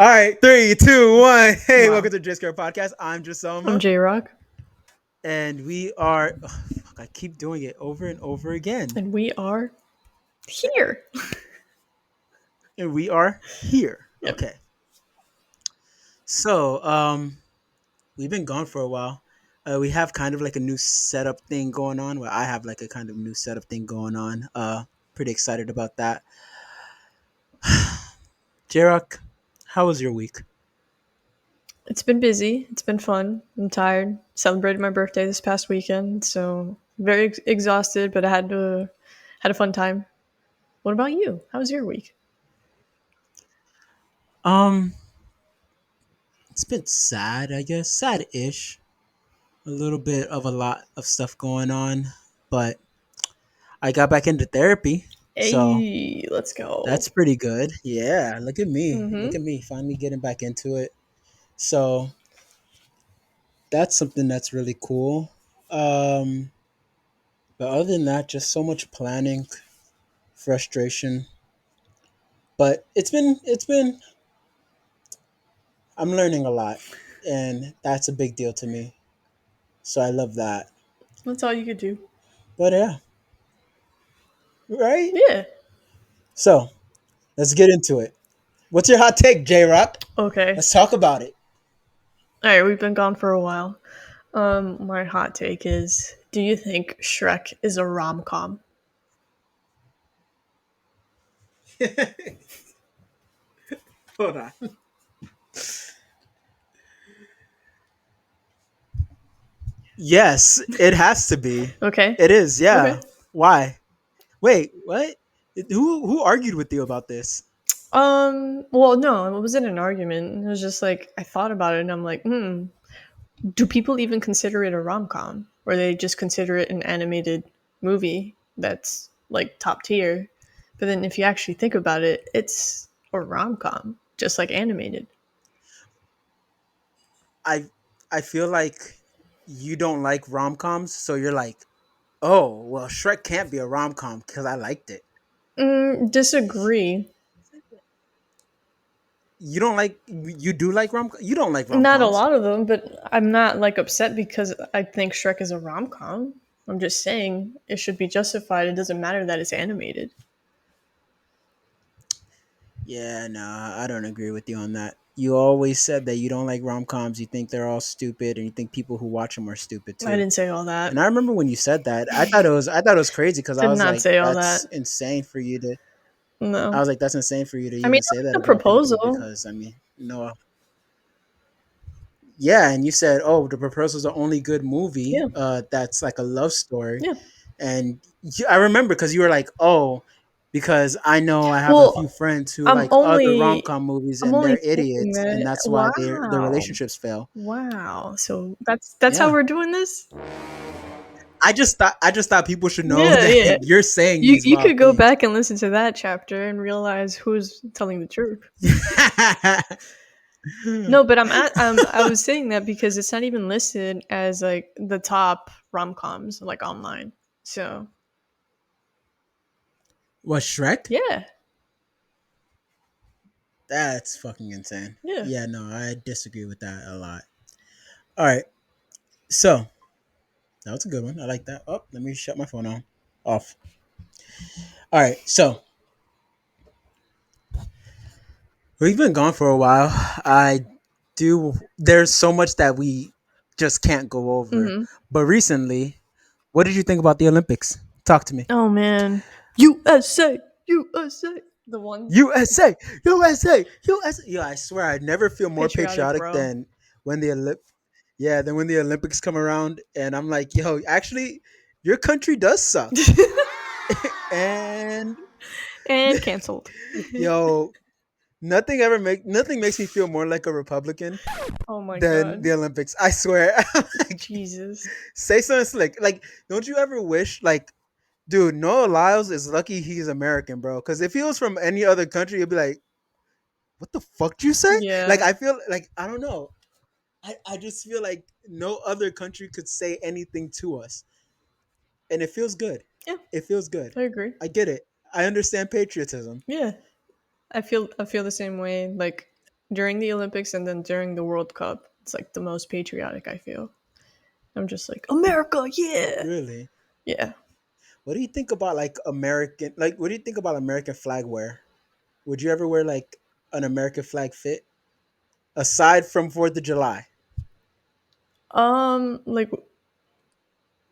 All right, 3, 2, 1. Hey, Wow. welcome to Jaysquared Podcast. I'm Jesoma. I'm J-Rock. And we are. I keep doing it over and over again. And we are here. And we are here. Yep. Okay. So, we've been gone for a while. We have kind of like a new setup thing going on. Well, I have like a kind of new setup thing going on. Pretty excited about that. J-Rock, how was your week? It's been busy. It's been fun. I'm tired. Celebrated my birthday this past weekend, so very exhausted, but I had a fun time. What about you? How was your week? Um, it's been sad, I guess. Sad-ish. A little bit of a lot of stuff going on, but I got back into therapy, so Hey, let's go. that's pretty good. Yeah, look at me. Look Mm-hmm. at me finally getting back into it. So that's something that's really cool. But other than that, just so much planning, frustration. But it's been I'm learning a lot, and that's a big deal to me. So I love that. That's all you could do. But yeah, right? Yeah. So let's get into it. What's your hot take, J Rock? Okay. Let's talk about it. All right, we've been gone for a while. My hot take is: do you think Shrek is a rom-com? Hold on. Yes, it has to be. Okay. It is, Okay. yeah. Why? Wait, what? Who argued with you about this? Well, no, it wasn't an argument. It was just like I thought about it and I'm like, do people even consider it a rom com? Or they just consider it an animated movie that's like top tier? But then if you actually think about it, it's a rom com, just like animated. I I feel like you don't like rom coms, so you're like, oh, well, Shrek can't be a rom com because I liked it. Disagree. You do like you don't like rom Not a coms. lot of them, but I'm not like upset because I think Shrek is a rom com. I'm just saying it should be justified. It doesn't matter that it's animated. Yeah, no, I don't agree with you on that. You always said that you don't like rom coms. You think they're all stupid, and you think people who watch them are stupid I too. didn't say all that. And I remember when you said that, I thought it was crazy because I Did was not like, say all that's that. insane for you to. I No. was like, that's insane for you to I mean, even I say like that the about people proposal. because I mean, no, yeah, and you said, oh, The Proposal is the only good movie Yeah. that's like a love story, Yeah. and I remember because you were like, oh, because I know I have a few Well, friends who I'm like other rom only com movies I'm and only they're saying idiots, and that. that's why their Wow. relationships fail. Wow. So that's how Yeah, we're doing this? I just thought people should know Yeah, yeah. that you're saying You these you wild could go things. back and listen to that chapter and realize who's telling the truth. No, but I was saying that because it's not even listed as like the top rom-coms like online. So, What, Shrek? yeah. That's fucking insane. Yeah. Yeah, no, I disagree with that a lot. All right, so that was a good one. I like that. Oh, let me shut my phone on. Off. All right, so we've been gone for a while. I do. There's so much that we just can't go over. Mhm. But recently, what did you think about the Olympics? Talk to me. Oh man. USA, USA. The one USA, USA, USA. Yeah, I swear I never feel more patriotic, patriotic bro. than when the than when the Olympics come around, and I'm like, yo, actually, your country does suck, and And canceled. yo, nothing makes me feel more like a Republican Oh my than god. the Olympics. I swear. Like, Jesus. say something slick. Like, don't you ever wish, like, dude, Noah Lyles is lucky he's American, bro. Because if he was from any other country, you'd be like, what the fuck did you say? Like, Yeah. I feel like, I don't know. I just feel like no other country could say anything to us. And it feels good. Yeah, It feels good. I agree. I get it. I understand patriotism. Yeah. I feel the same way. Like during the Olympics and then during the World Cup. It's like the most patriotic I feel. I'm just like, America, yeah. Really? Yeah. What do you think about like American? Like, what do you think about American flag wear? Would you ever wear like an American flag fit aside from Fourth of July? Like,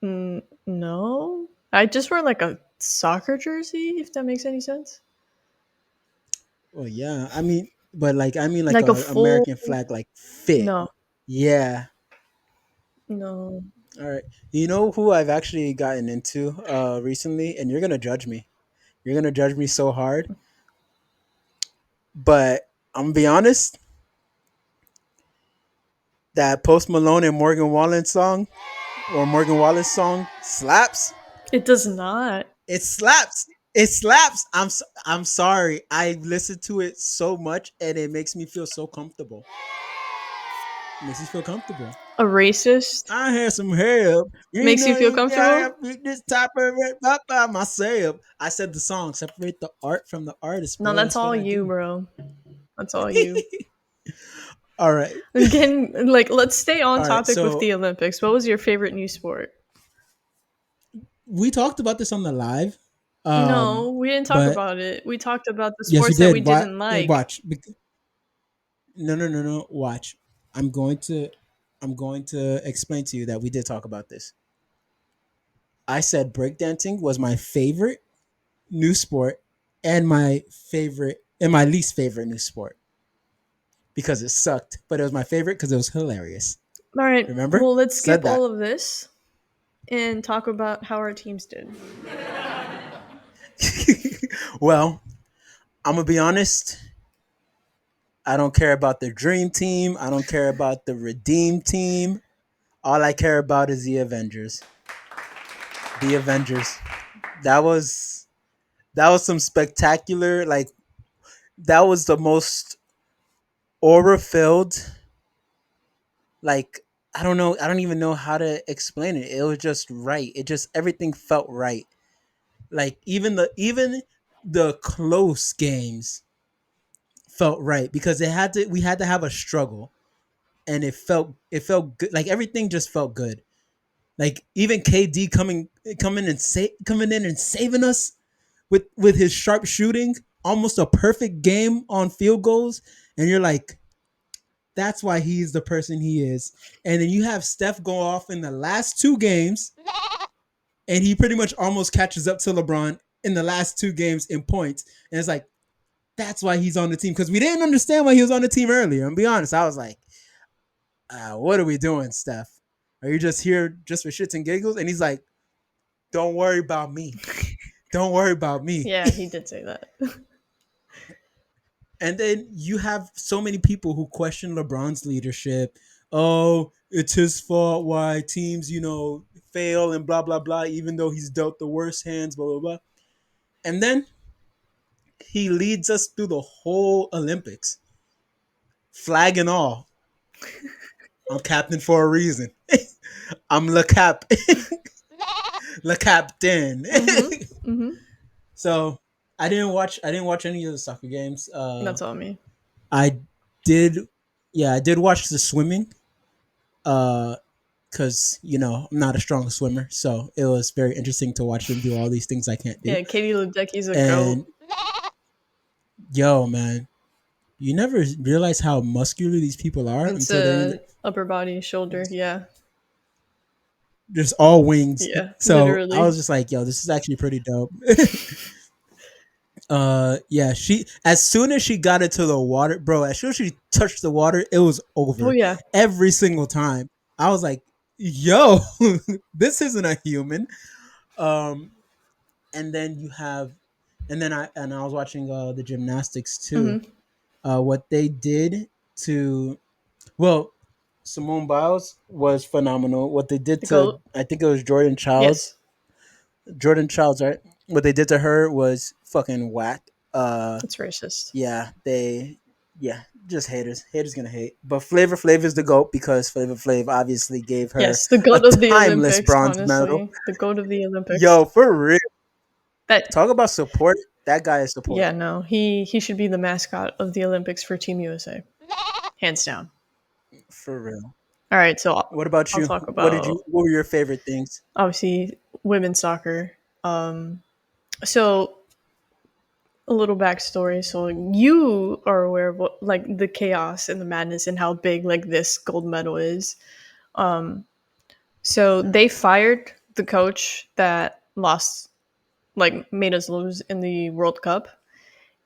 no. I just wear like a soccer jersey, if that makes any sense. Well, yeah. I mean, but like, I mean, like Like a a full, American flag like fit. no, Yeah. no. All right. You know who I've actually gotten into recently, and you're gonna judge me. You're gonna judge me so hard, but I'm gonna be honest. That Post Malone and Morgan Wallen song or Morgan Wallen song slaps. It does not. It slaps. It slaps. I'm sorry. I listen to it so much, and it makes me feel so comfortable. It makes me feel comfortable. A racist I had some help. You makes you know, feel you gotta comfortable? beat this top of it up by myself. I said the song, separate the art from the artist, No, bro. that's That's what all I you, do. bro. That's all you. All right. Again, like, let's stay on All right. topic with So the Olympics. What was your favorite new sport? we talked about this on the live. No, we didn't talk But about it. We talked about the yes, we sports that we did. didn't like. Watch. No, no, no, no. Watch. I'm going to I'm going to explain to you that we did talk about this. I said breakdancing was my favorite new sport and my least favorite new sport because it sucked, but it was my favorite because it was hilarious. All right, Remember? well, let's skip Said all that. of this and talk about how our teams did. Well, I'm gonna be honest. I don't care about the dream team. I don't care about the redeem team. All I care about is the Avengers. The Avengers. That was that was some spectacular. Like that was the most aura filled. Like I don't know. I don't even know how to explain it. It was just right. It just everything felt right. Like even the close games felt right because it had to. We had to have a struggle, and it felt good. Like everything just felt good. Like even KD coming in and saving us with his sharp shooting, almost a perfect game on field goals, and you're like, that's why he's the person he is. And then you have Steph go off in the last two games, and he pretty much almost catches up to LeBron in the last two games in points, and it's like that's why he's on the team because we didn't understand why he was on the team earlier. And be honest, I was like, what are we doing, Steph? Are you just here just for shits and giggles? And he's like, don't worry about me. Don't worry about me. Yeah, he did say that. And then you have so many people who question LeBron's leadership. Oh, it's his fault why teams, fail and blah, blah, blah, even though he's dealt the worst hands, blah, blah, blah. And then he leads us through the whole Olympics, flag and all. I'm captain for a reason. I'm Le Cap. Le Captain. Mm-hmm. So I didn't watch any of the soccer games. That's all me. I did yeah, I did watch the swimming. Because I'm not a strong swimmer, so it was very interesting to watch them do all these things I can't do. Yeah, Katie Lebedecky's a goat. And yo, man, you never realize how muscular these people are It's until they're a upper body, shoulder. Yeah, just all wings. yeah, So I literally. was just like, yo, this is actually pretty dope. Yeah, she as soon as she got into the water, bro, as soon as she touched the water, it was Oh over yeah. every single time. I was like, yo, this isn't a human. Um, and then you have, and I was watching the gymnastics too. Mm-hmm. What they did to, well, Simone Biles was phenomenal. What they did The to, goat. I think it was Jordan Childs. Yes, Jordan Childs, right? What they did to her was fucking whack. it's racist. Yeah, yeah, just haters. Haters gonna hate. But Flavor Flav is the goat because Flavor Flav obviously gave her Yes, the a goat of the timeless Olympics. bronze medal. Honestly, the goat of the Olympics. Yo, for real. That. Talk about support. That guy is support. Yeah, no, he should be the mascot of the Olympics for Team USA. hands down. For real. All right, so What about I'll you? talk What did you? about What were your favorite things? obviously women's soccer. So a little backstory. So you are aware of what, like, the chaos and the madness and how big like this gold medal is. Um, so they fired the coach that lost, like made us lose in the World Cup,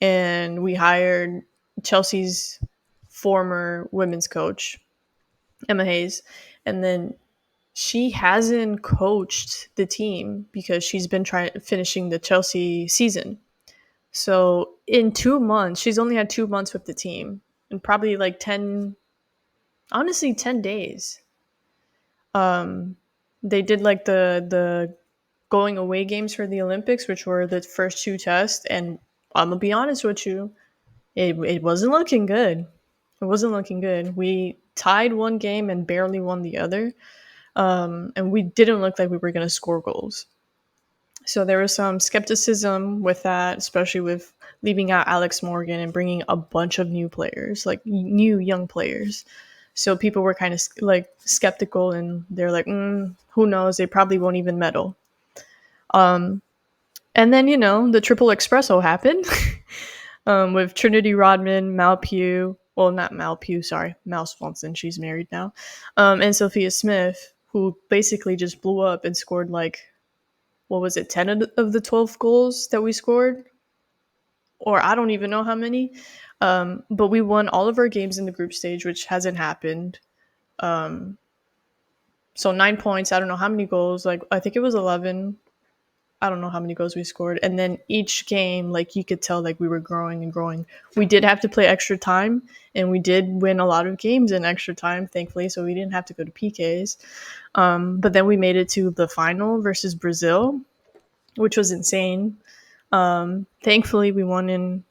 and we hired Chelsea's former women's coach, Emma Hayes, and then she hasn't coached the team because she's been trying finishing the Chelsea season. So in 2 months, she's only had 2 months with the team, and probably like 10, honestly 10 days. Um, they did like the going away games for the Olympics, which were the first two tests, and I'm gonna be honest with you, it wasn't looking good. It wasn't looking good. We tied one game and barely won the other, and we didn't look like we were gonna score goals. So there was some skepticism with that, especially with leaving out Alex Morgan and bringing a bunch of new players, like new young players. So people were kind of like skeptical, and they're like, "Who knows? They probably won't even medal." And then the triple espresso happened with Trinity Rodman, Mal Pugh. Well, not Mal Pugh, sorry, Mal Swanson. She's married now, and Sophia Smith, who basically just blew up and scored like, what was it, 10 of the 12 goals that we scored, or I don't even know how many. But we won all of our games in the group stage, which hasn't happened. So 9 points. I don't know how many goals. Like, I think it was 11. I don't know how many goals we scored. And then each game, like, you could tell like we were growing and growing. We did have to play extra time, and we did win a lot of games in extra time, thankfully. So we didn't have to go to PKs. But then we made it to the final versus Brazil, which was insane. Thankfully, we won in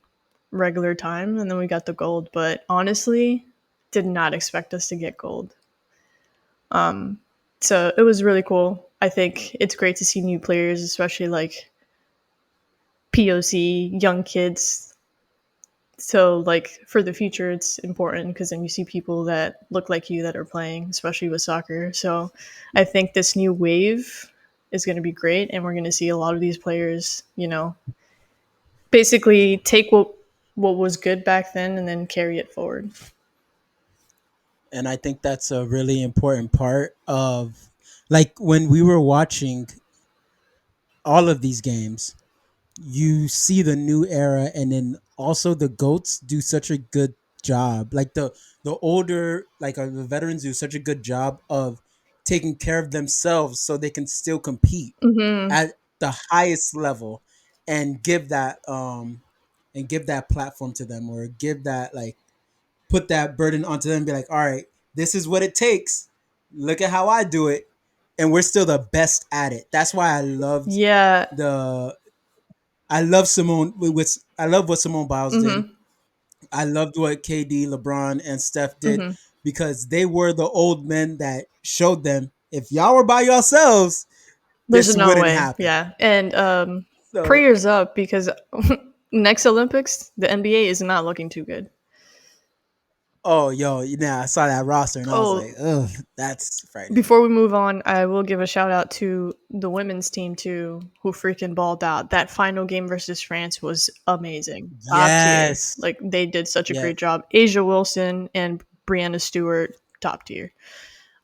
regular time, and then we got the gold. But honestly, did not expect us to get gold. So it was really cool. I think it's great to see new players, especially like POC young kids. So like for the future, it's important because then you see people that look like you that are playing, especially with soccer. So I think this new wave is going to be great, and we're going to see a lot of these players, basically take what was good back then and then carry it forward. And I think that's a really important part of, like, when we were watching all of these games, you see the new era, and then also the goats do such a good job. Like the older, like, the veterans do such a good job of taking care of themselves so they can still compete Mm-hmm. at the highest level, and give that platform to them, or give that, like, put that burden onto them and be like, all right, this is what it takes. Look at how I do it. And we're still the best at it. That's why Yeah. the I love Simone with I love what Simone Biles did. Mm-hmm. I loved what KD, LeBron, and Steph did, Mm-hmm. because they were the old men that showed them, if y'all were by yourselves, There's this no wouldn't way. happen. Yeah. And So, prayers up because next Olympics, the NBA is not looking too good. oh, yo, I saw that roster and I was like, Oh, ugh, that's frightening. before we move on, I will give a shout out to the women's team too, who freaking balled out. That final game versus France was amazing. Top tier. Yes. Like, they did such a great Yes. job. Asia Wilson and Brianna Stewart, top tier.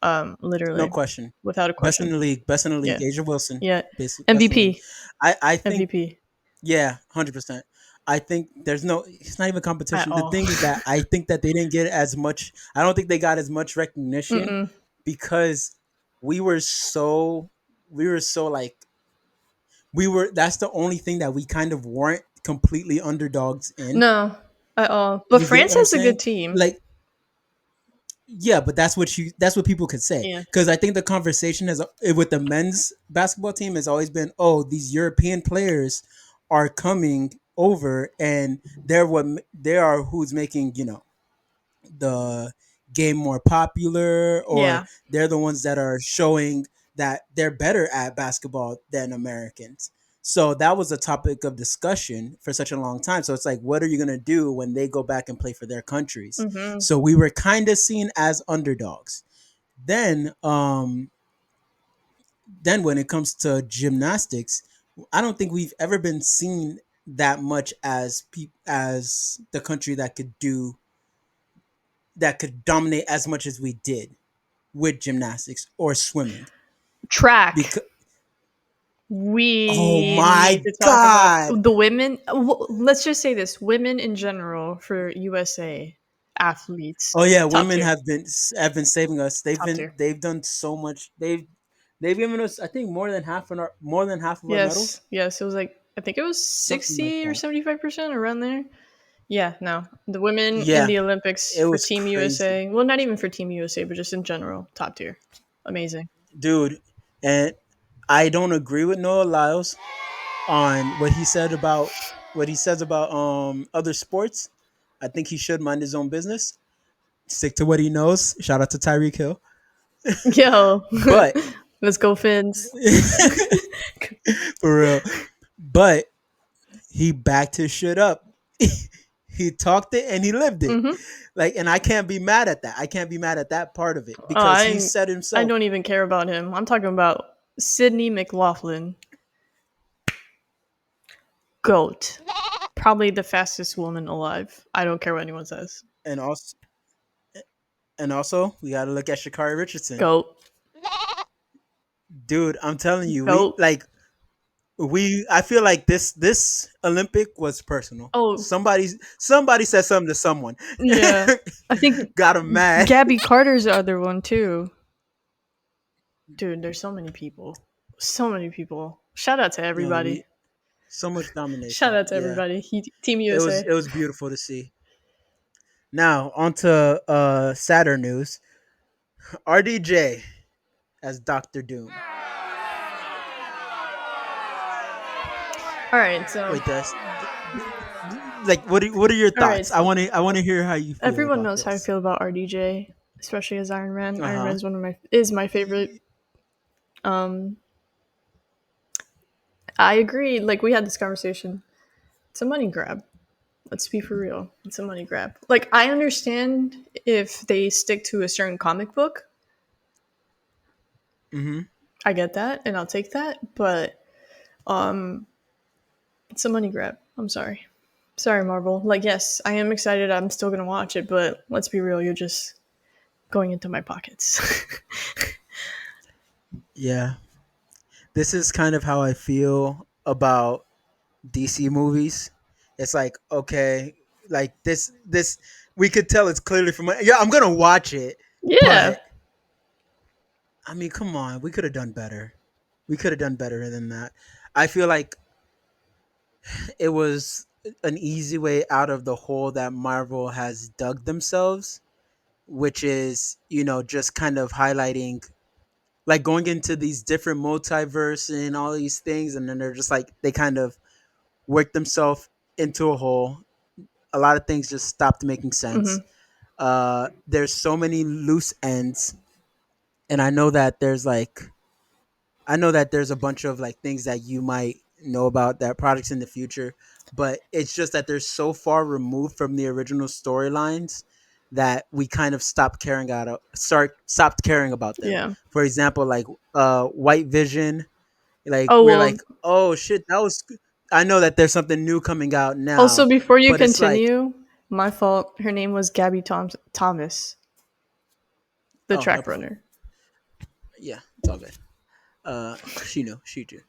No Literally. question. Without a Best in question. the league. Best in the league. Yeah. Asia Wilson. Yeah. Best in the league. MVP. I think, MVP yeah, 100%. I think there's no, it's not even at competition. The all. thing is that I think that they didn't get as much, I don't think they got as much recognition, Mm-mm. because we were so, like, that's the only thing that we kind of weren't completely underdogs in. No, at all. But You get France what I'm has a good saying? team. Like, yeah, but that's what people could say, Yeah. because I think the conversation has, with the men's basketball team, has always been, oh, these European players are coming over, and they are who's making, the game more popular, or Yeah. they're the ones that are showing that they're better at basketball than Americans. So that was a topic of discussion for such a long time. So it's like, what are you gonna do when they go back and play for their countries? Mm-hmm. So we were kind of seen as underdogs. Then, then when it comes to gymnastics, I don't think we've ever been seen that much as as the country that could dominate as much as we did with gymnastics or swimming. Track. Because oh We need my to talk about god, the women. Let's just say this: women in general for USA athletes, oh yeah, top women tier, have been saving us. top tier. They've done so much. They've given us, I think, more than half of our medals, Yes, yes. It was like I think it was something like 60 or that. 75% around there. Yeah, no, the women in Yeah, the Olympics it for was Team crazy, USA. Well, not even for Team USA, but just in general, top tier. Amazing. dude. And I don't agree with Noah Lyles on what he says about other sports. I think he should mind his own business, stick to what he knows. Shout out to Tyreek Hill, Yo, but let's go Finns. for real. But he backed his shit up. He talked it and he lived it. Hmm. Like, and I can't be mad at that. I can't be mad at that part of it Oh, because he said I himself. don't even care about him. I'm talking about Sydney McLaughlin, goat. Probably the fastest woman alive. I don't care what anyone says. And also, we got to look at Shakari Richardson, Goat, dude. I'm telling you, goat. I feel like this Olympic was personal. Oh, Somebody said something to someone, yeah. I think got him mad. Gabby Carter's the other one too. Dude, there's so many people. So many people. Shout out to No, everybody. we so much Shout domination. out to Yeah, everybody. Team USA. it was beautiful to see. Now on to sadder news. RDJ as Doctor Doom. All right, so Wait, that's like what are your all right, thoughts? so I want to hear how you feel everyone about knows how I this. feel about RDJ, especially as Iron Man. Uh Iron huh. Man's one of my is my favorite. Um, I agree. Like we had this conversation. It's a money grab. Let's be for real. It's a money grab. Like I understand if they stick to a certain comic book. Mm-hmm. I get that, and I'll take that. But um, it's a money grab. I'm sorry. Sorry, Marvel. Like, yes, I am excited. I'm still gonna watch it, but let's be real. You're just going into my pockets. Yeah, this is kind of how I feel about DC movies. It's like, okay, like this we could tell it's clearly from, yeah, I'm gonna watch it, Yeah. but I mean, come on, we could have done better. We could have done better than that. I feel like it was an easy way out of the hole that Marvel has dug themselves, which is, just kind of highlighting, like, going into these different multiverse and all these things, and then they're just like, they kind of work themselves into a hole. A lot of things just stopped making sense. Hmm. There's so many loose ends, and I know that there's a bunch of like things that you might know about that products in the future, but it's just that they're so far removed from the original storylines that we kind of stopped caring about them. Yeah. For example, like White Vision, like Oh we're well. like, oh shit, that was. I know that there's something new coming out Also, now, before you but it's like, continue, my fault. Her name was Gabby Thomas, the oh, no track problem. runner. Yeah, it's all good. She knew, she did.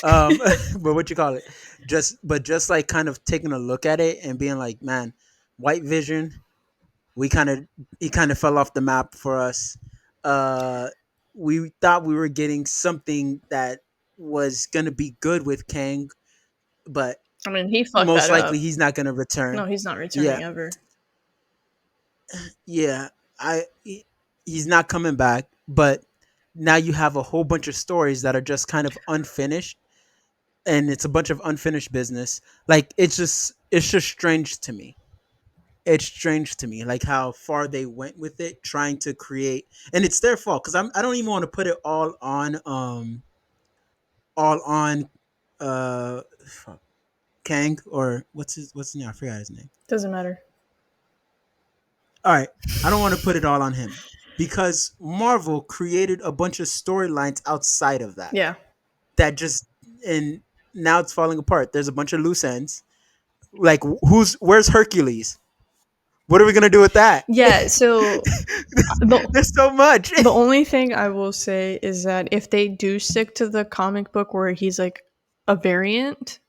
But what you call it? Just like kind of taking a look at it and being like, man, White Vision, we kind of he kind of fell off the map for us. Uh, we thought we were getting something that was gonna be good with Kang, but I mean, he fucked most that likely up. he's not gonna No, return. he's not Yeah, returning ever. yeah. He's not coming back, but now you have a whole bunch of stories that are just kind of unfinished, and it's a bunch of unfinished business. Like, it's just strange to me. It's strange to me, like how far they went with it, trying to create, and it's their fault because I don't even want to put it all on fuck, Kang, or what's his name? I forgot his name. Doesn't matter. All right, I don't want to put it all on him because Marvel created a bunch of storylines outside of that Yeah. that just and now it's falling apart. There's a bunch of loose ends. Like where's Hercules? What are we gonna do with that? Yeah, so the There's so much. the only thing I will say is that if they do stick to the comic book where he's like a variant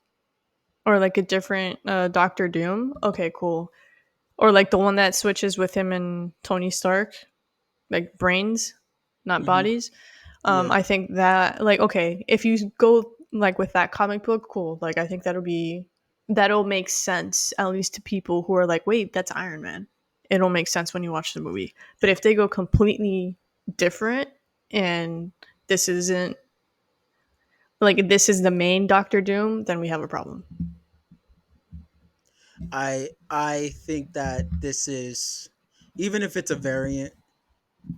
or like a different Doctor Doom, okay, cool. Or like the one that switches with him and Tony Stark, like brains, not Hmm. bodies. Yeah, I think that like okay, if you go like with that comic book, cool. Like I think that'll make sense at least to people who are like, wait, that's Iron Man. It'll make sense when you watch the movie. But if they go completely different and this isn't like this is the main Doctor Doom, then we have a problem. I think that this is, even if it's a variant,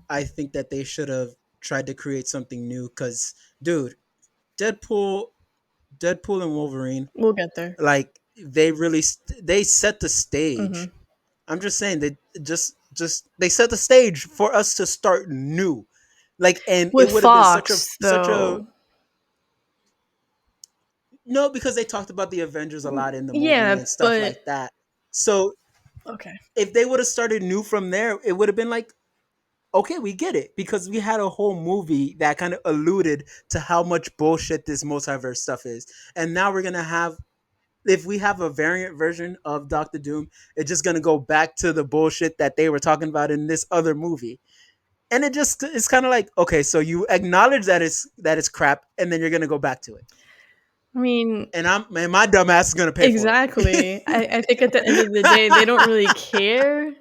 I think that they should have tried to create something new. Cause, dude, Deadpool, Deadpool and Wolverine, We'll get there. like they set the Hmm. stage. I'm just saying they just they set the stage for us to start new. Like, and it With would have been such a Fox, such a though, no, because they talked about the Avengers a lot in the movie yeah, and stuff but like that. So okay. if they would have started new from there, it would have been like, okay, we get it, because we had a whole movie that kind of alluded to how much bullshit this multiverse stuff is, and now we're gonna have, if we have a variant version of Doctor Doom, it's just gonna go back to the bullshit that they were talking about in this other movie. And it's kind of like, okay, so you acknowledge that it's crap, and then you're gonna go back to it, I mean, and my dumb ass is gonna pay for exactly. it. I think at the end of the day, they don't really care.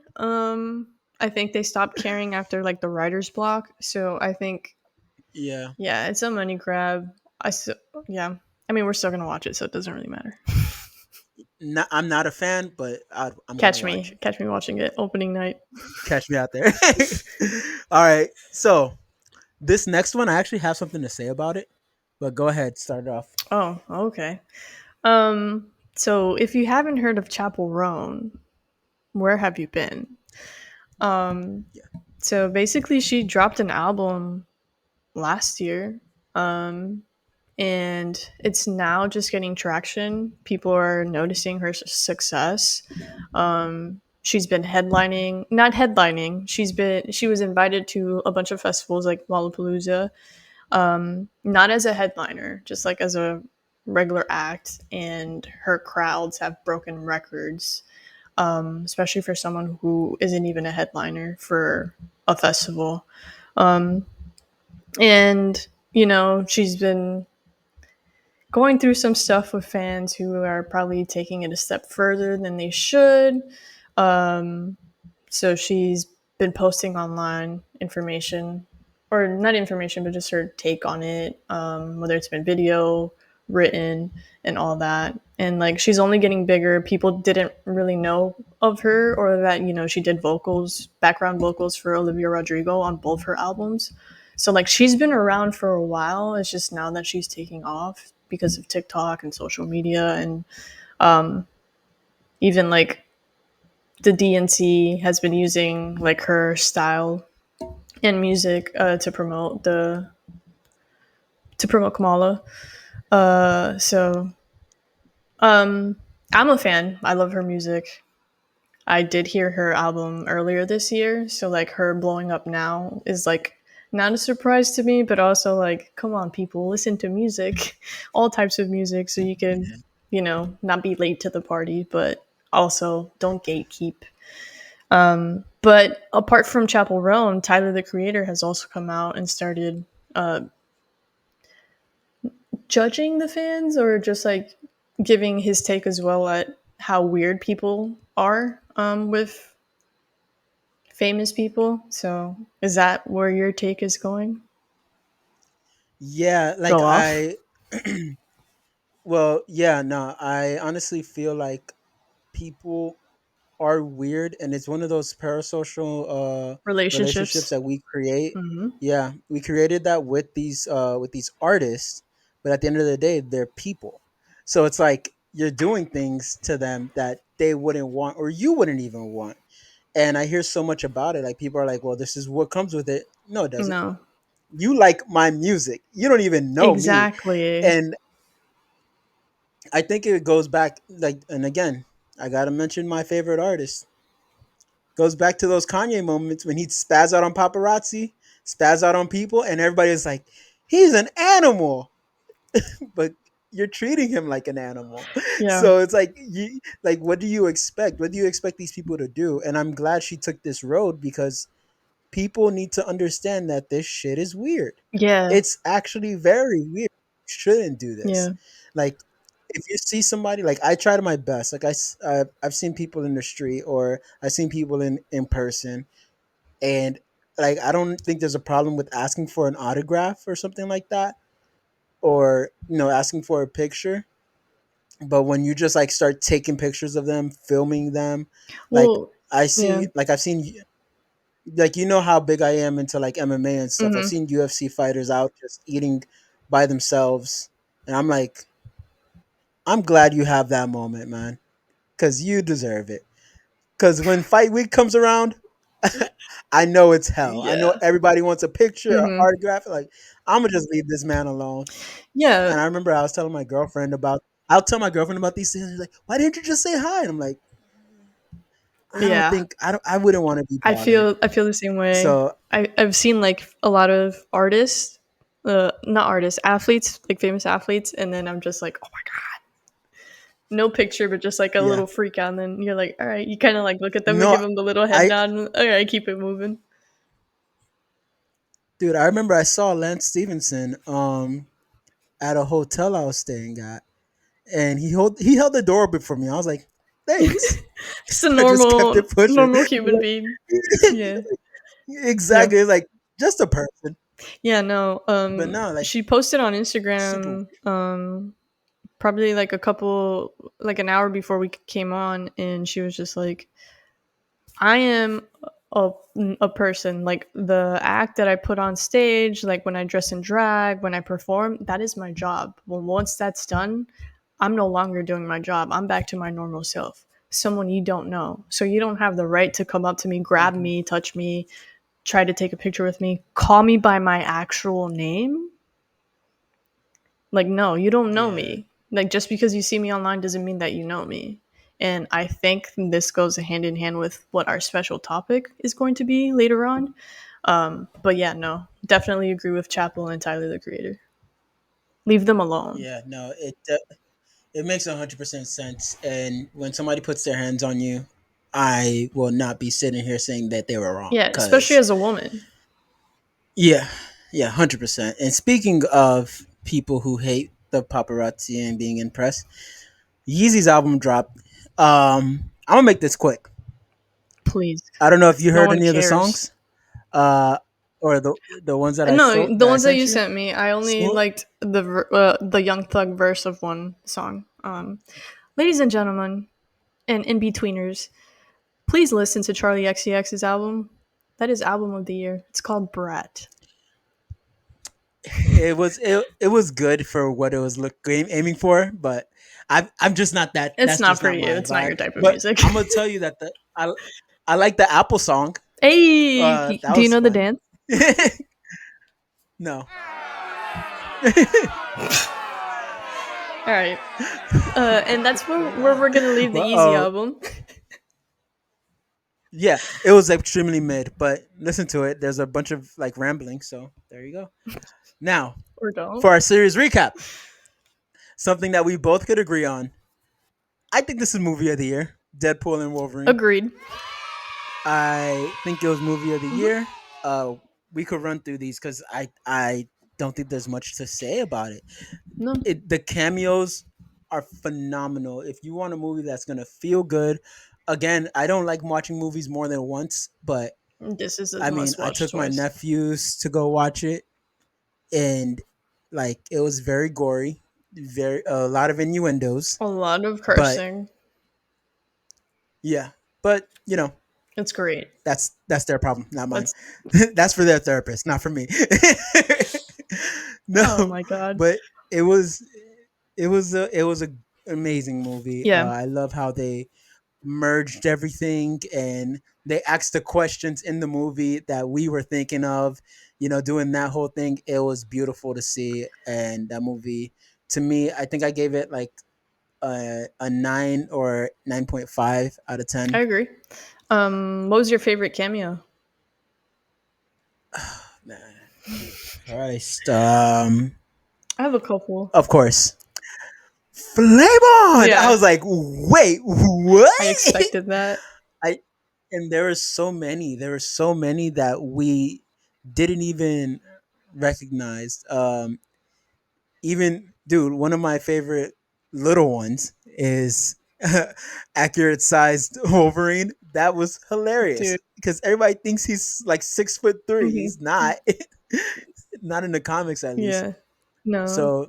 I think they stopped caring after like the writer's block. So I think, Yeah. yeah, it's a money grab. Yeah. I mean, we're still gonna watch it, so it doesn't really matter. I'm not a fan, but I'm gonna watch. Catch me watching it opening night. Catch me out there. All right. So this next one, I actually have something to say about it, but go ahead, start it off. Oh, okay. So if you haven't heard of Chapel Roan, where have you been? Um, Yeah. so basically, she dropped an album last year. Um, and it's now just getting traction. People are noticing her success. She's been headlining, not headlining. She was invited to a bunch of festivals like Lollapalooza, not as a headliner, just like as a regular act. And her crowds have broken records, especially for someone who isn't even a headliner for a festival. Um, and she's been going through some stuff with fans who are probably taking it a step further than they should. Um, so she's been posting online information, or not information, but just her take on it, whether it's been video, written, and all that. And like she's only getting bigger. People didn't really know of her, or that she did background vocals for Olivia Rodrigo on both her albums. So like she's been around for a while. It's just now that she's taking off because of TikTok and social media, and even like the DNC has been using like her style and music to promote Kamala. So I'm a fan. I love her music. I did hear her album earlier this year, so like her blowing up now is like not a surprise to me, but also like, come on, people, listen to music, all types of music, so you can, not be late to the party, but also don't gatekeep. But apart from Chapel Roan, Tyler the Creator has also come out and started judging the fans, or just like giving his take as well at how weird people are with famous people. So is that where your take is going? Yeah, like Go off. well, yeah, no, I honestly feel like people are weird, and it's one of those parasocial relationships Relationships. that we create. Hmm. Yeah, we created that with these artists, but at the end of the day, they're people. So it's like you're doing things to them that they wouldn't want or you wouldn't even want. And I hear so much about it. Like people are like, well, this is what comes with it. No, it doesn't. No. You like my music. You don't even know me. Exactly. And I think it goes back like, and again, I gotta mention my favorite artist. Goes back to those Kanye moments when he'd spaz out on paparazzi, spaz out on people, and everybody's like, he's an animal. But you're treating him like an animal. Yeah. So it's like like what do you expect? What do you expect these people to do? And I'm glad she took this road because people need to understand that this shit is weird. Yeah. It's actually very weird. You shouldn't do this. Yeah. Like if you see somebody, like I try to my best. Like I've seen people in the street or I've seen people in person, and like I don't think there's a problem with asking for an autograph or something like that, or asking for a picture. But when you just like start taking pictures of them, filming them, like Well, I yeah. see, like I've seen, like how big I am into like MMA and stuff. I've Hmm. seen UFC fighters out just eating by themselves, and I'm like, I'm glad you have that moment, man, because you deserve it. Because when fight week comes around, I know it's hell. I know Yeah. everybody wants a picture, or Hmm. autograph. Like I'm gonna just leave this man alone. Yeah. And I remember I was telling my girlfriend about. I'll tell my girlfriend about these things. She's like, "Why didn't you just say hi?" And I'm like, "I don't Yeah. think I don't. I wouldn't want to be bothered." I feel the same way. So I've seen like a lot of artists, not artists, athletes, like famous athletes, and then I'm just like, oh my god, no picture, but just like a yeah, little freak out, and then you're like, all right, you kind of like look at them and no, give them the little head I nod, and, all right, keep it moving. dude, I remember I saw Lance Stevenson at a hotel I was staying at, and he held the door open for me. I was like, "Thanks." Just a I just kept it pushing. normal human being. Yeah. Yeah. Exactly, it's like just a person, Yeah, no. but no, like She posted on super Instagram, weird. probably like like an hour before we came on, and she was just like, I am a, a person. Like the act that I put on stage, like when I dress in drag, when I perform, that is my job. Well, once that's done, I'm no longer doing my job. I'm back to my normal self. Someone you don't know. So you don't have the right to come up to me, grab Mhm. me, touch me, try to take a picture with me, call me by my actual name. Like, no, you don't know Yeah, me. Like, just because you see me online doesn't mean that you know me. And I think this goes hand in hand with what our special topic is going to be later on. But yeah, no, definitely agree with Chappell and Tyler the Creator. Leave them alone. yeah, no, it makes 100% sense. And when somebody puts their hands on you, I will not be sitting here saying that they were wrong. Yeah, especially Because, as a woman. yeah, yeah, 100%. And speaking of people who hate the paparazzi and being impressed, Yeezy's album dropped. I'm going to make this quick. Please. I don't know if you No heard one any of the cares. songs, or the ones that No, the that I ones that sent you you. sent me, I only So, liked the Young Thug verse of one song. Ladies and gentlemen, and in betweeners, please listen to Charlie XCX's album. That is album of the year. It's called Brat. it was good for what it was aiming for, but I'm just not that. It's That's not just for not you. my It's not vibe. your type of But music. I'm gonna tell you that I like the Apple song. Hey, That do you was know the fun. dance? No. All right. And that's where we're gonna leave the Well, Easy album. yeah, it was extremely mid, but listen to it. There's a bunch of like rambling, so there you go. Now Or don't. for our series recap, something that we both could agree on. I think this is movie of the year. Deadpool and Wolverine. Agreed. I think it was movie of the Hmm. year. We could run through these because I don't think there's much to say about it. No, The cameos are phenomenal. If you want a movie that's gonna feel good, again, I don't like watching movies more than once, but this is a I mean, must I watch took my twice. nephews to go watch it, and like it was very gory, very a lot of innuendos, A lot of but cursing. yeah, but It's great. that's their problem, not mine. That's That's for their therapist, not for me. oh No, my god. but it was it was a amazing movie. Yeah, I love how they merged everything and they asked the questions in the movie that we were thinking of. Doing that whole thing, it was beautiful to see. And that movie, to me, I think I gave it like a 9 or 9.5 out of 10. I agree. What was your favorite cameo? Man, Jesus Christ. I have a couple. Of course, Flame On. I Yeah, was like, wait, what? I expected that. I and there were so many that we didn't even recognize. Even dude, one of my favorite little ones is accurate sized Wolverine. That was hilarious Dude. because everybody thinks he's like 6'3". Hmm. He's not, not in the comics at least. Yeah. No, So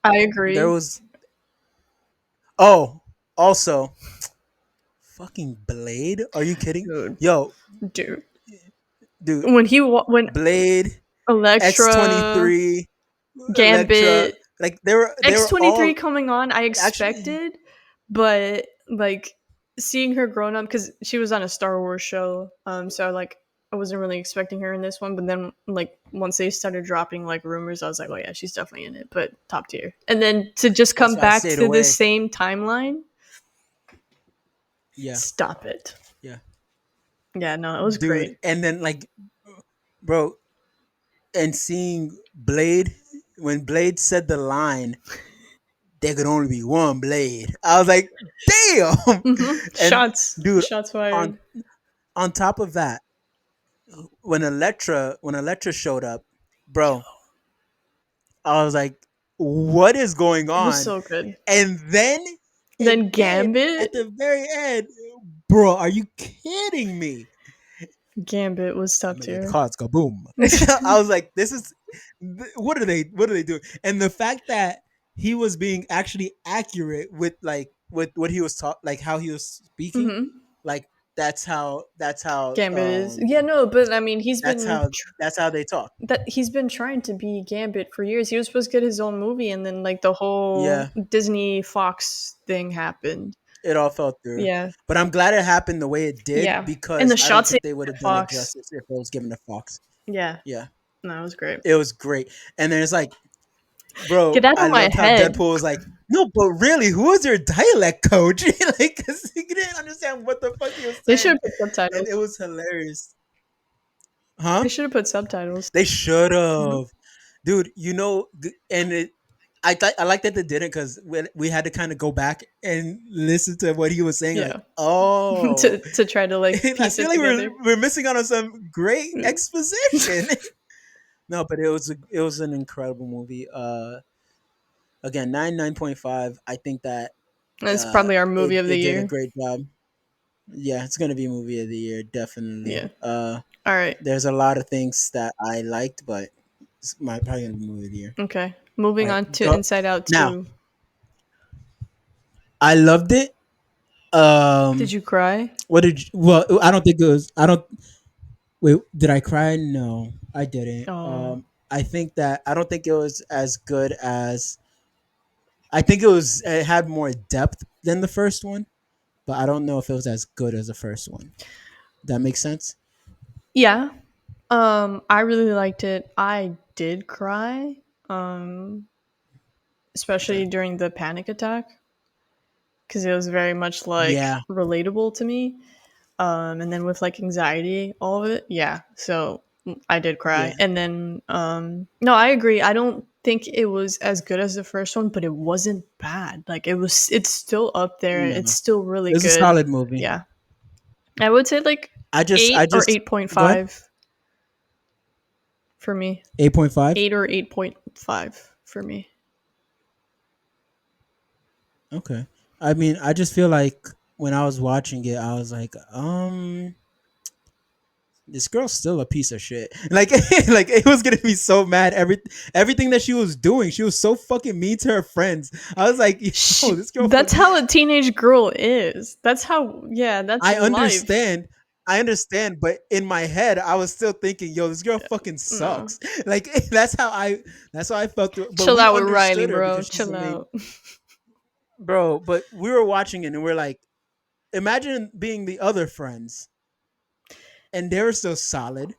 I there agree. was. Oh, also, fucking Blade. Are you kidding? Dude, Yo, dude. dude, When Blade, X twenty Electra, three, Electra. Gambit, Like they were X-23 all coming on, I actually. expected, but like seeing her grown up because she was on a Star Wars show, so like I wasn't really expecting her in this one. But then like once they started dropping like rumors, I was like, oh yeah, she's definitely in it, but top tier. And then to just That's come why I back stayed to the away. same timeline, Yeah, stop it. yeah, Yeah, no, it was dude. great. And then like, bro, and seeing Blade when Blade said the line, "There could only be one Blade." I was like, damn. And dude, Shots on fired. on top of that, when Electra showed up, bro, I was like, what is going It was on? so good. And then Then and then at Gambit, the very end, bro, are you kidding me? Gambit was I top mean, the tier. cards go boom. I was like, this is what are they doing? And the fact that he was being actually accurate with what he was taught, like how he was speaking, Hmm. like that's how Gambit is, yeah, no, but I mean that's how that's how they talk. he's been trying to be Gambit for years. He was supposed to get his own movie, and then like the whole Yeah, Disney Fox thing happened. it all fell through. Yeah, But I'm glad it happened the way it did yeah, and because the I don't shots they think they did would have at done it Fox, justice if it was given to Fox. yeah, Yeah, no, it was great. it was great. And then it's like, bro, Get out I of my loved how head. Deadpool was like, no, but really, who was your dialect coach? Like, because he didn't understand what the fuck he was They should saying, have put and it subtitles. was hilarious. Huh? They should have put subtitles. They should Mhm. have, dude. And I like that they didn't because we had to kind of go back and listen to what he was saying. Yeah, Like, oh, to try to like I piece feel it like together. we're missing out on some great exposition. No, but it was an incredible movie. Again, 9.5. I think that That's probably our movie of the it did a year. great job. Yeah, it's gonna be movie of the year, definitely. Yeah. All right. There's a lot of things that I liked, but it's probably gonna be movie of the year. Okay. All Moving right, on to go Inside Out now. 2. I loved it. Did Um, you cry? what did you, well? I don't think it was. I don't wait. Did I cry? No, I didn't. Oh. I don't think it was as good as. I think it was. It had more depth than the first one, but I don't know if it was as good as the first one. That makes sense. Yeah. I really liked it. I did cry. Um, Okay. Especially during the panic attack because it was very much like Yeah. relatable to me. And then with like anxiety, all of it. Yeah. So I did cry. Yeah. And then no, I agree. I don't think it was as good as the first one, but it wasn't bad. Like it's still up there. It's No, still really it was a good. solid movie. Yeah. I would say like I 8 or just go ahead. 8.5 for me. 8.5. 8 or 8.5 for me. Okay. I mean, I just feel like when I was watching it, I was like, this girl's still a piece of shit. Like, like it was gonna be so mad. Everything that she was doing, she was so fucking mean to her friends. I was like, yo, this girl. That's how a teenage girl is. That's how, yeah, that's I life. understand. I understand, but in my head, I was still thinking, "Yo, this girl fucking No. sucks." Like that's how I felt. But Chill we out with Riley, understood her bro. because she's Chill amazing, out. bro. But we were watching it and we're like, imagine being the other friends, and they were still solid.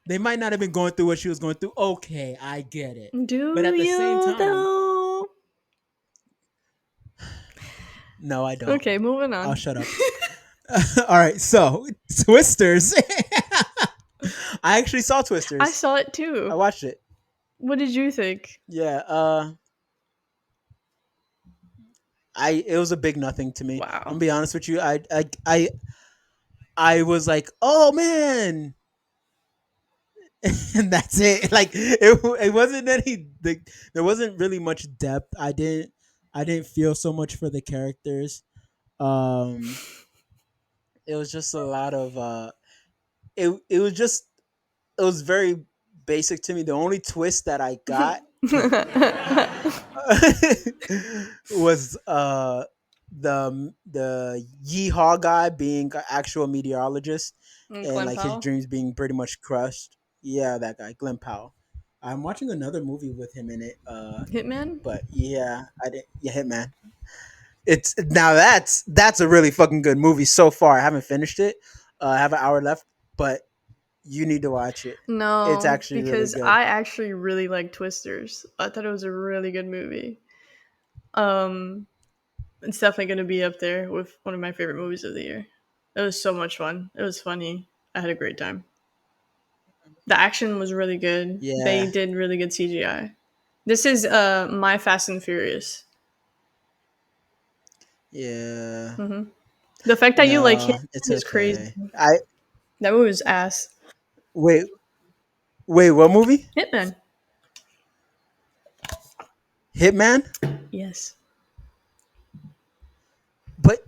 They might not have been going through what she was going through. Okay, I get it. But Do at the same you time, though? no, I don't. Okay, moving I'll on. shut up. All right, so Twisters. I actually saw I Twisters. saw it I too. watched it. What did you think? Yeah, it was a big nothing to me. I'm Wow. gonna be honest with you. I was like, oh man, and that's it. Like it wasn't any. There wasn't really much depth. I didn't feel so much for the characters. Um, it was just a lot of it was just it was very basic to me. The only twist that I got was the yeehaw guy being an actual meteorologist and Glenn like his Powell? dreams being pretty much crushed. Yeah, that guy, Glenn Powell. I'm watching another movie with him in it. Hitman? But yeah, I didn't. Yeah, Hitman. It's now that's a really fucking good movie so far. I haven't finished it. I have an hour left, but you need to watch it. It's No, actually really because good. I actually really like Twisters. I thought it was a really good movie. Um, it's definitely going to be up there with one of my favorite movies of the year. It was so much fun. It was funny. I had a great time. The action was really good. They Yeah, did really good CGI. This is my Fast and Furious. yeah. Hmm. The fact that you like No, Hitman it's is crazy. okay. I That movie was ass. wait, wait. What movie? Hitman. Hitman. Yes. But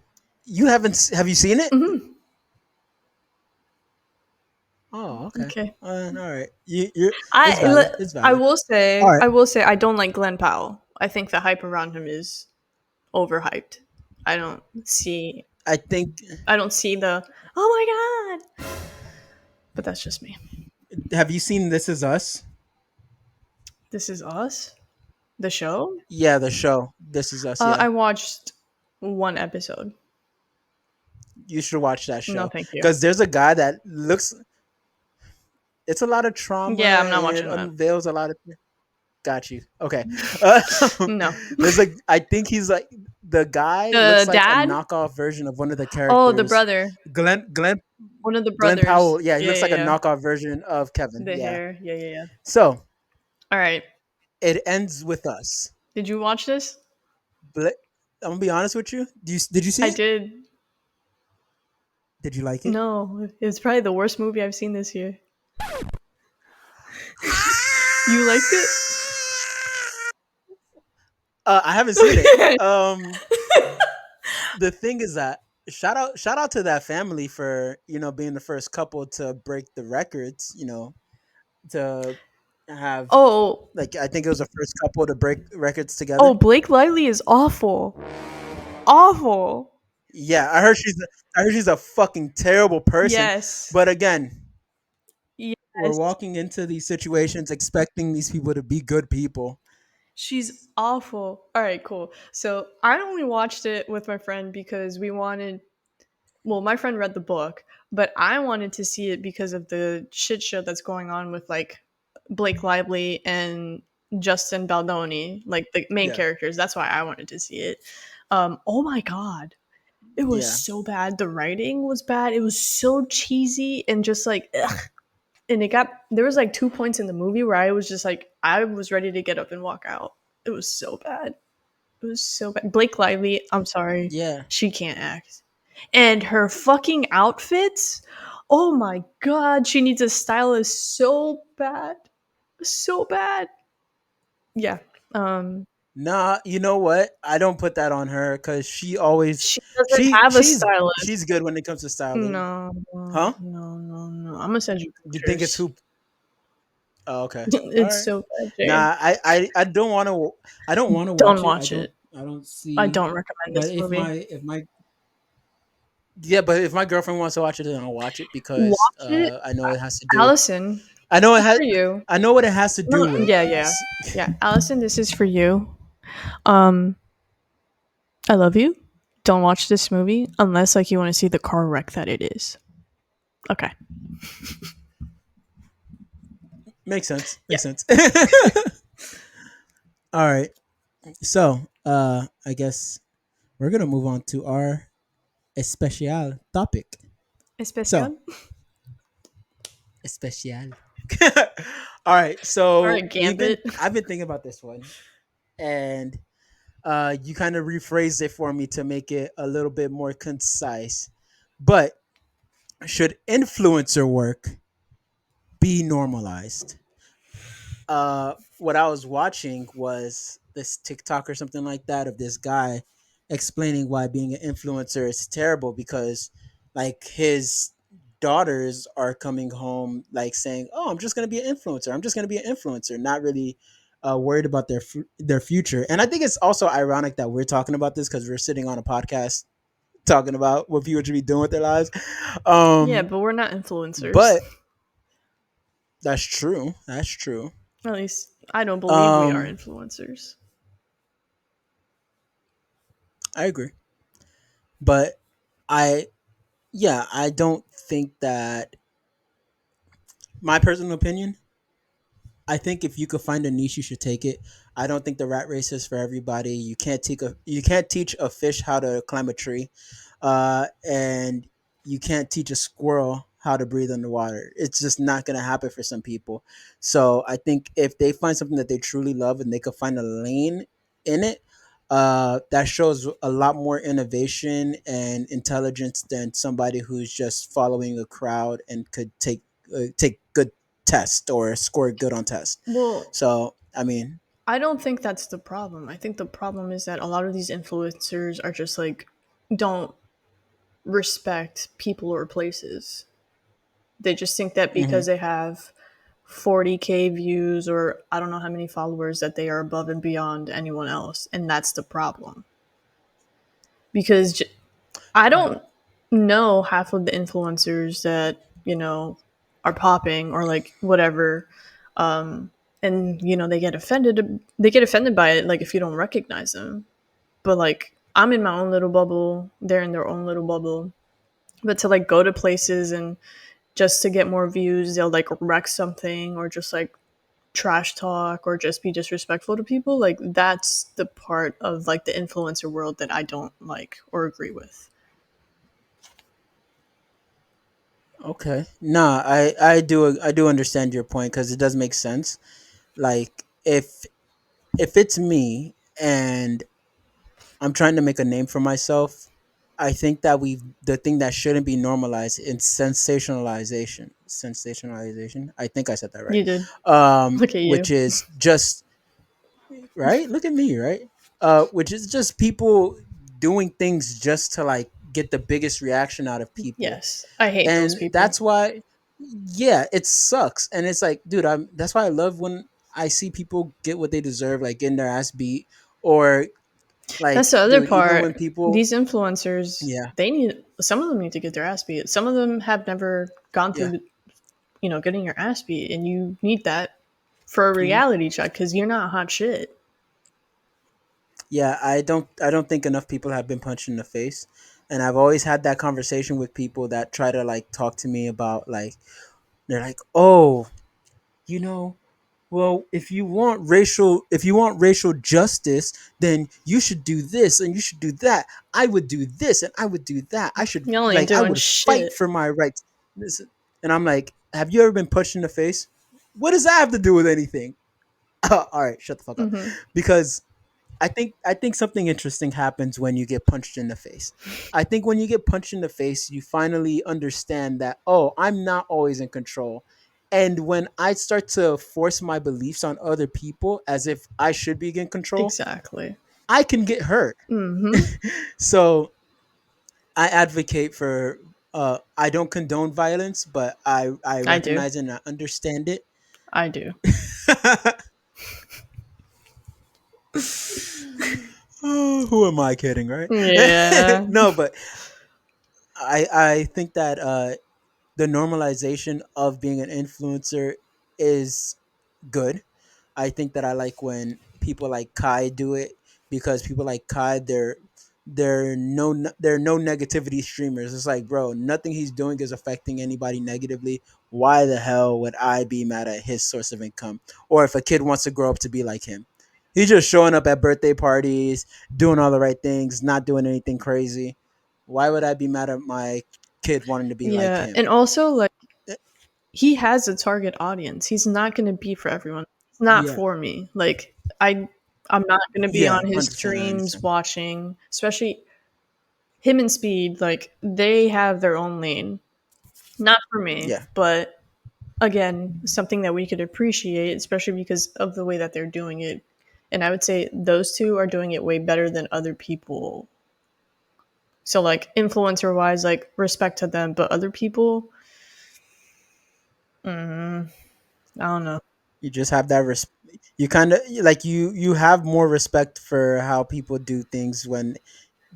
you haven't. Have you seen it? Hmm. Oh, okay. Okay. All right. You. It's I valid. It's I valid. will All say right. I don't like Glenn Powell. I think the hype around him is overhyped. I don't see I think. I don't see the oh my god. But that's just me. Have you seen This Is Us? This Is Us, the show. Yeah, the show. This Is Us. I Yeah, watched one episode. you should watch that No, show thank you. because there's a guy that looks. It's a lot of trauma Yeah, I'm not and it watching that. unveils a lot of. Got you. Okay. Uh, No. there's like I think he's like the guy The looks like a dad? knockoff version of one of the Oh, the characters. brother. Glenn One of the Glenn brothers. Powell. Yeah, he Yeah, looks yeah, like a yeah. knockoff version of Kevin. The Yeah. hair. Yeah, yeah, yeah. So All right. it ends with us. Did you watch this? But I'm gonna be honest with you. Did you see I it? did. Did you like it? No, it's probably the worst movie I've seen this year. You liked it? I haven't seen it. The thing is that shout out to that family for being the first couple to break the records. To have Oh, like I think it was the first couple to break records oh, together. Blake Lively is awful. Awful. Yeah, I heard she's a fucking terrible person. Yes. But again, we're Yes. walking into these situations expecting these people to be good people. She's awful. All right, cool. So I only watched it with my friend because we wanted. Well, my friend read the book, but I wanted to see it because of the shit show that's going on with like Blake Lively and Justin Baldoni, like the main Yeah, characters. That's why I wanted to see it. Oh my god, it was yeah, so bad. The writing was bad. It was so cheesy and just like, ugh. And it got there was like 2 points in the movie where I was just like I was ready to get up and walk out. It was so bad. It was so bad. Blake Lively, I'm sorry, yeah. she can't act. And her fucking outfits, oh my god, she needs a stylist so bad, so bad. Yeah, um, Nah, you know what? I don't put that on her because she always she doesn't she have a she's stylist. she's good when it comes to styling. No, no, Huh? no, no, no. I'm gonna send you You think it's pictures. who? Oh, okay. All It's right. so bad, Jay. Nah, I don't want to. I don't want to Don't watch it. I watch don't. it. I don't I see. don't recommend But this if movie. my Yeah, but if my girlfriend wants to watch it, then I'll watch it because Watch it, I know it has to do. Allison. I know it This is has. for you. I know what it has to No, do no, with. yeah, yeah, yeah. Allison, this is for you. Um, I love you. Don't watch this movie unless like you want to see the car wreck that it is. Okay. Makes sense. Yeah. Makes sense. All right. So, I guess we're gonna move on to our especial topic. So, Especial. especial. All right. All So right, Gambit. I've been thinking about this one, and you kind of rephrased it for me to make it a little bit more concise. But should influencer work be normalized? What I was watching was this TikTok or something like that of this guy explaining why being an influencer is terrible because like his daughters are coming home like saying, "Oh, I'm just going to be an influencer. I'm just going to be an influencer," not really worried about their future. And I think it's also ironic that we're talking about this because we're sitting on a podcast talking about what people should be doing with their lives. Yeah, Um, but we're not influencers. but that's true. That's true. At least I don't believe we are Um, influencers. I agree. But I yeah, I don't think that my personal opinion, I think if you could find a niche you should take it. I don't think the rat race is for everybody. You can't teach a fish how to climb a tree. And you can't teach a squirrel how to breathe underwater. It's just not going to happen for some people. So I think if they find something that they truly love and they could find a lane in it, that shows a lot more innovation and intelligence than somebody who's just following a crowd and could take good tests or score good on tests. Well, So I mean, I don't think that's the problem. I think the problem is that a lot of these influencers are just like don't respect people or places. They just think that mhm. because they have 40K views or I don't know how many followers that they are above and beyond anyone else, and that's the problem. Because I don't know half of the influencers that, are popping or like whatever. And they get offended by it like if you don't recognize them. But like I'm in my own little bubble, they're in their own little bubble. But to like go to places and just to get more views, they'll like wreck something or just like trash talk or just be disrespectful to people. Like that's the part of like the influencer world that I don't like or agree with. Okay. Nah, I do understand your point because it does make sense. Like if it's me and I'm trying to make a name for myself, I think that the thing that shouldn't be normalized is sensationalization. Sensationalization. I think I said that right. You did. Look at you. Which is just right. Look at me, right? Which is just people doing things just to like get the biggest reaction out of people, Yes, I hate those and people. that's why yeah, it sucks. And it's like, dude, I'm that's why I love when I see people get what they deserve, like getting their ass beat, or That's like, the other dude, even when part. people These influencers, yeah, some of them need to get their ass beat. Some of them have never gone yeah, through, getting your ass beat, and you need that for a hmm reality check because you're not hot shit. yeah, I don't think enough people have been punched in the face. And I've always had that conversation with people that try to like talk to me about like they're like, oh, you know, well, if you want racial justice, then you should do this and you should do that. I would do this and I would do that. Y'all ain't I doing would fight shit. for my rights. And I'm like, have you ever been punched in the face? What does that have to do with anything? All right, shut the fuck up. Hmm. Because I think something interesting happens when you get punched in the face. I think when you get punched in the face, you finally understand that, oh, I'm not always in control. And when I start to force my beliefs on other people as if I should be in control, Exactly. I can get hurt. Hmm. So I advocate for I don't condone violence, but I I do. recognize it and I understand it. I do. Oh, who am I kidding, right? Yeah. No, but I think that the normalization of being an influencer is good. I think that I like when people like Kai do it, because people like Kai, they're no negativity streamers. It's like, bro, nothing he's doing is affecting anybody negatively. Why the hell would I be mad at his source of income? Or if a kid wants to grow up to be like him, he's just showing up at birthday parties, doing all the right things, not doing anything crazy. Why would I be mad at my kid wanting to be like Yeah, him? and also like Eh, he has a target audience. He's not going to be for everyone. It's not Yeah, for me. Like I'm not going to be yeah, on his 100%. I streams understand. watching, especially him and Speed. Like they have their own lane. Not for me, Yeah, but again, something that we could appreciate, especially because of the way that they're doing it. And I would say those two are doing it way better than other people. So like influencer wise, like respect to them, but other people, I don't know. you just have that you kind of like you have more respect for how people do things when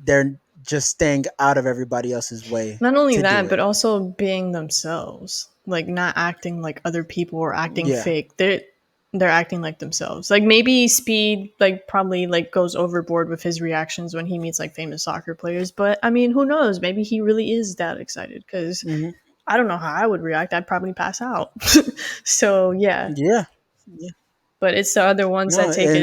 they're just staying out of everybody else's way Not only to do that, but it. also being themselves, like not acting like other people or acting Yeah. fake. They're acting like themselves. Like maybe Speed like probably like goes overboard with his reactions when he meets like famous soccer players, but I mean, who knows? Maybe he really is that excited cuz Hmm. I don't know how I would react. I'd probably pass out. So, yeah, Yeah. Yeah. but it's the other ones No, that take and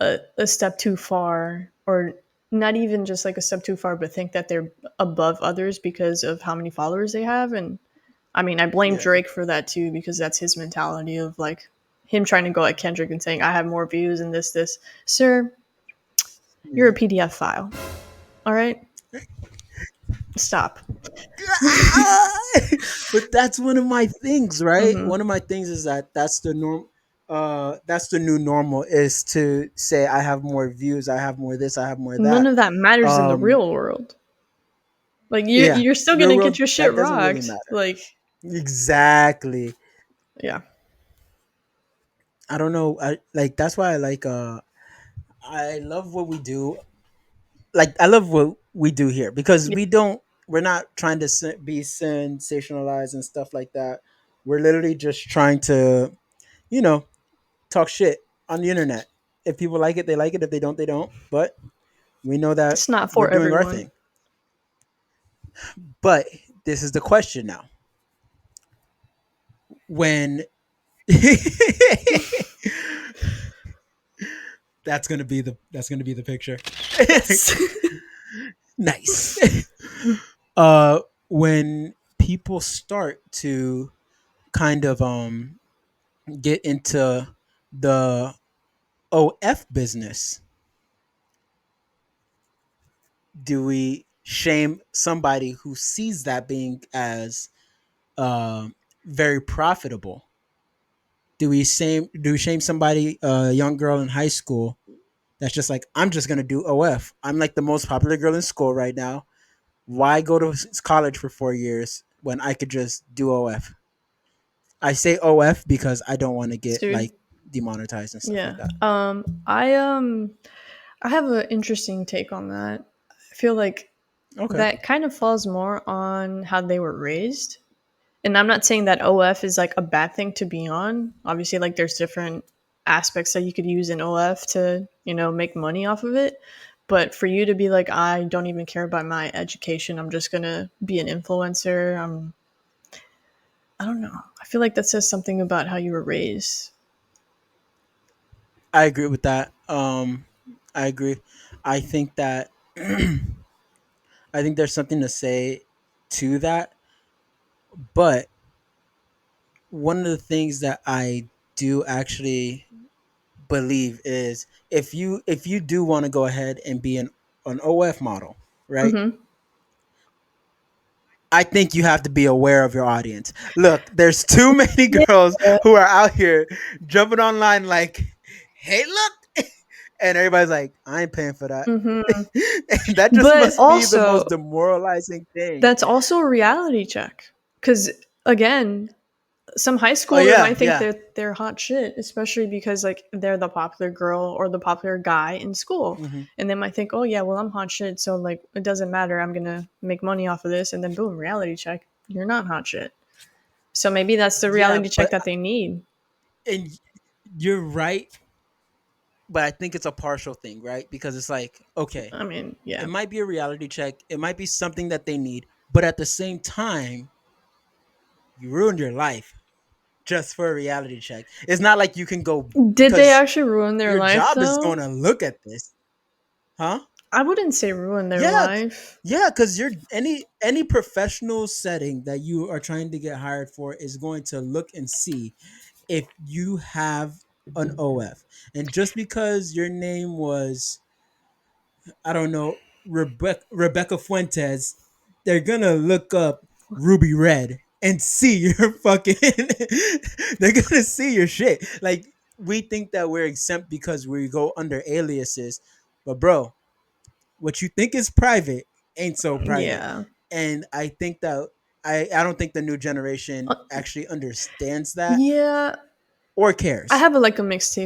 it a step too far, or not even just like a step too far, but think that they're above others because of how many followers they have. And I mean, I blame yeah. Drake for that too, because that's his mentality of like him trying to go at Kendrick and saying, I have more views and this. Sir, you're a Mhm. PDF file. All right? Stop. But that's one of my things, right? Hmm. One of my things is that that's the new normal, is to say I have more views, I have more this, I have more None that. of that matters in the Um real world. Like yeah, you're still real gonna get world, your shit that doesn't really rocked. matter. Like, Exactly. yeah. I don't know. I like that's why I love what we do. Like I love what we do here, because we're not trying to be sensationalized and stuff like that. We're literally just trying to, you know, talk shit on the internet. If people like it, they like it. If they don't, they don't. But we know that It's not we're for doing our everyone. thing. But this is the question now. When that's gonna be the picture. Yes. Nice. When people start to kind of get into the OF business, do we shame somebody who sees that being as very profitable? Do we shame somebody, a young girl in high school, that's just like, I'm just gonna do OF. I'm like the most popular girl in school right now. Why go to college for 4 years when I could just do OF? I say OF because I don't want to get Dude. like demonetized and stuff like Yeah. that. I have an interesting take on that. I feel like Okay. that kind of falls more on how they were raised. And I'm not saying that OF is like a bad thing to be on. Obviously, like there's different aspects that you could use in OF to, make money off of it. But for you to be like, I don't even care about my education, I'm just gonna be an influencer. I don't know. I feel like that says something about how you were raised. I agree with that. I agree. I think that I think there's something to say to that, but one of the things that I do actually believe is, if you do want to go ahead and be an OF model, right? Mm-hmm. I think you have to be aware of your audience. Look, there's too many Yeah. girls who are out here jumping online like, "Hey, look," and everybody's like, "I ain't paying for that." Mm-hmm. And that just But must be the most also, demoralizing thing. that's also a reality check. Because again, some high Oh schooler yeah, might think yeah. that they're hot shit, especially because like they're the popular girl or the popular guy in school. Hmm. And they might think, oh yeah, well I'm hot shit, so like it doesn't matter, I'm gonna make money off of this, and then boom, reality check, you're not hot shit. So maybe that's the Yeah, reality check but that they need. and you're right, but I think it's a partial thing, right? Because it's like, okay, I mean, it yeah. might be a reality check, it might be something that they need, but at the same time, you ruined your life just for a reality check. It's not like you can go Did they because actually ruin their your life job is though? going to look at this, huh? I wouldn't say ruin their Yeah, life. yeah, because you're any professional setting that you are trying to get hired for is going to look and see if you have an OF, and just because your name was, I don't know, Rebecca Fuentes, they're gonna look up Ruby Red and see your fucking. They're gonna see your shit. Like, we think that we're exempt because we go under aliases, but bro, what you think is private ain't so private. Yeah. And I think that I don't think the new generation Uh, actually understands that yeah, or I cares. have a, like a mixed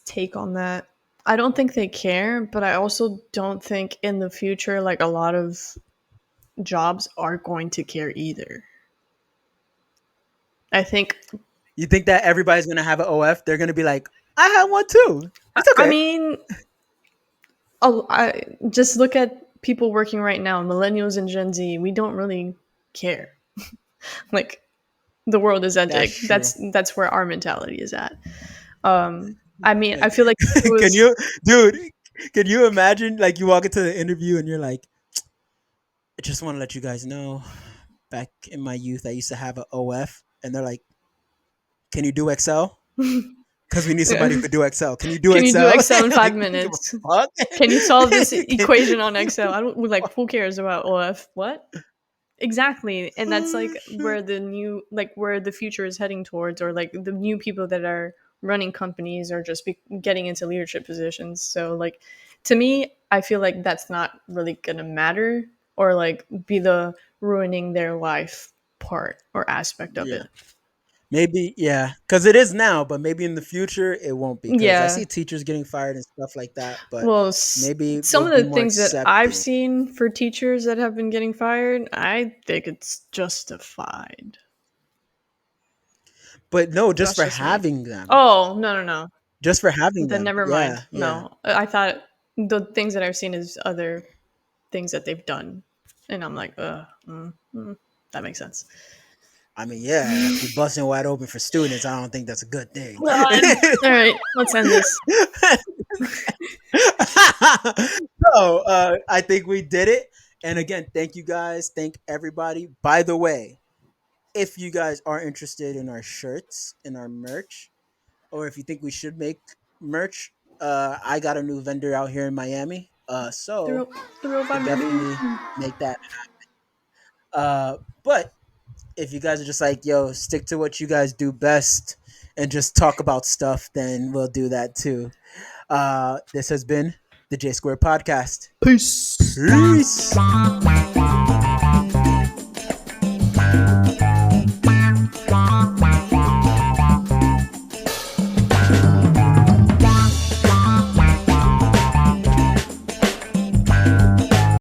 take on that. I don't think they care, but I also don't think in the future like a lot of jobs are going to care either. I think You think that everybody's gonna have an OF? They're gonna be like, I have one too. It's I okay. mean, I just look at people working right now, millennials and Gen Z, we don't really care. Like the world is That's ending. true. That's where our mentality is at. I mean, I Like, feel like it can was you, dude? Can you imagine? Like, you walk into the interview and you're like, I just want to let you guys know, back in my youth, I used to have an OF, and they're like, can you do Excel? Because we need somebody who yeah. could do Excel. Can you do Can you do Excel? Excel in five Like, we don't give minutes? a fuck. Can you solve this Can- equation on Excel? I don't like who cares about OF? What? Exactly. And that's oh like shit. where the new like where the future is heading towards, or like the new people that are running companies or just getting into leadership positions. So like to me, I feel like that's not really going to matter or like be the ruining their life part or aspect of Yeah. it. Maybe, yeah, because it is now, but maybe in the future it won't be. Because I Yeah. see teachers getting fired and stuff like that, but Well, maybe some we'll of be the more things that I've accepting. seen for teachers that have been getting fired, I think it's justified. But no, just That's for just me. having them, Oh, no, no, no. just for having Then them. never mind. Yeah, yeah. No. I thought the things that I've seen is other things that they've done. And I'm like, that makes sense. I mean, yeah, if you're busting wide open for students, I don't think that's a good thing. God. All right, let's end this. So, I think we did it. And again, thank you guys. Thank everybody. By the way, if you guys are interested in our shirts and our merch, or if you think we should make merch, I got a new vendor out here in Miami. So The real could vibe, baby. definitely make that. But if you guys are just like, yo, stick to what you guys do best and just talk about stuff, then we'll do that too. This has been the J Square Podcast. Peace. Peace.